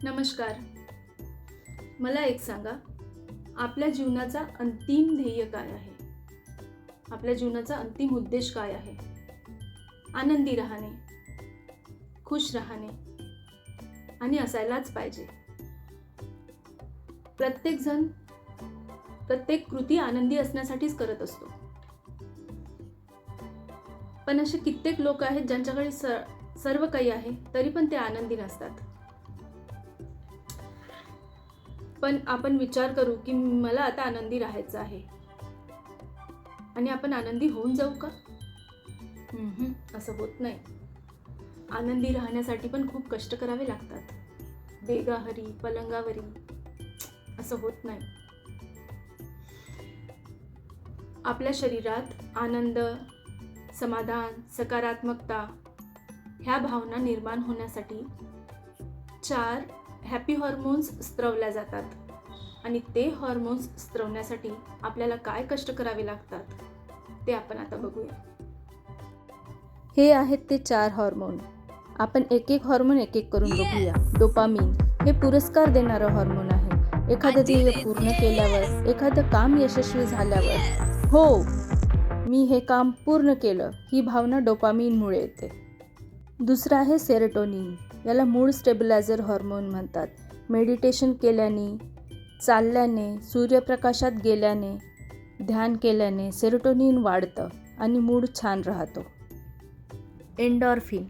नमस्कार. मला एक सांगा, आपल्या जीवनाचा अंतिम ध्येय काय आहे? आपल्या जीवनाचा अंतिम उद्देश काय आहे? आनंदी राहणे, खुश राहणे आणि असायलाच पाहिजे. प्रत्येक जण प्रत्येक कृती आनंदी असण्यासाठीच करत असतो. पण असे कित्येक लोक आहेत ज्यांच्याकडे सर्व काही आहे तरी पण ते आनंदी नसतात. पण आपण विचार करू की मला आता आनंदी राहायचं आहे आणि आपण आनंदी होऊन जाऊ का? असं होत नाही. आनंदी राहण्यासाठी पण खूप कष्ट करावे लागतात. बेगाहरी पलंगावरी असं होत नाही. आपल्या शरीरात आनंद, समाधान, सकारात्मकता ह्या भावना निर्माण होण्यासाठी 4 हॅपी हॉर्मोन्स स्त्रवल्या जातात आणि ते हॉर्मोन्स स्त्रवण्यासाठी आपल्याला काय कष्ट करावे लागतात ते आपण आता बघूया. हे आहेत ते 4 हॉर्मोन. आपण एक एक हॉर्मोन एक एक करून बघूया. डोपामिन हे पुरस्कार देणारं हॉर्मोन आहे. एखादं ध्येय पूर्ण केल्यावर, एखादं काम यशस्वी झाल्यावर, हो मी हे काम पूर्ण केलं, ही भावना डोपामिनमुळे येते. दुसरं आहे सेरोटोनिन. याला मूड स्टेबिलायझर हॉर्मोन म्हणतात. मेडिटेशन केल्याने, चालल्याने, सूर्यप्रकाशात गेल्याने, ध्यान केल्याने सेरोटोनिन वाढतं आणि मूड छान राहतो. एंडॉर्फिन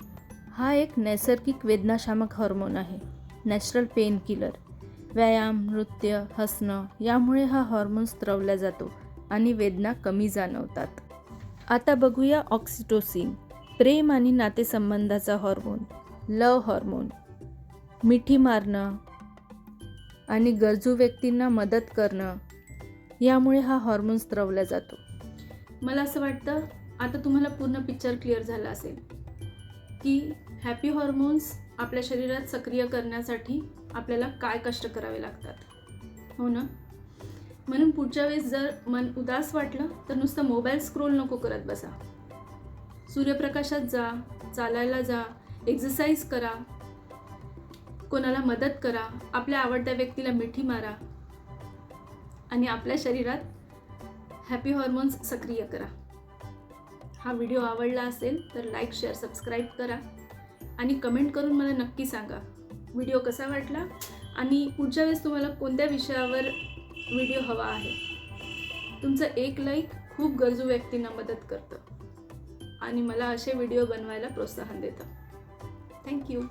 हा एक नैसर्गिक वेदनाशामक हॉर्मोन आहे. Natural pain killer. व्यायाम, नृत्य, हसणं यामुळे हा हॉर्मोन स्त्रवला जातो आणि वेदना कमी जाणवतात. आता बघूया ऑक्सिटोसिन. प्रेम आणि नातेसंबंधाचा हॉर्मोन. लव हॉर्मोन. मिठी मारणं आणि गरजू व्यक्तींना मदत करणं यामुळे हा हॉर्मोन स्त्रवला जातो. मला असं वाटतं आता तुम्हाला पूर्ण पिक्चर क्लिअर झाला असेल की हॅपी हॉर्मोन्स आपल्या शरीरात सक्रिय करण्यासाठी आपल्याला काय कष्ट करावे लागतात, हो ना? म्हणून पुढच्या वेळेस जर मन उदास वाटलं तर नुसतं मोबाईल स्क्रोल नको करत बसा. सूर्यप्रकाशात जा, चालायला जा, एक्सरसाइज करा, कोणाला मदत करा, आपल्या आवडत्या व्यक्तीला मिठी मारा आणि आपल्या शरीरात हॅपी हॉर्मोन्स सक्रिय करा. हा व्हिडिओ आवडला असेल तर लाईक, शेअर, सबस्क्राईब करा आणि कमेंट करून मला नक्की सांगा व्हिडिओ कसा वाटला आणि पुढच्या वेळेस तुम्हाला कोणत्या विषयावर व्हिडिओ हवा आहे. तुमचं एक लाईक खूप गरजू व्यक्तींना मदत करतं आणि मला असे व्हिडिओ बनवायला प्रोत्साहन देतं. थँक्यू.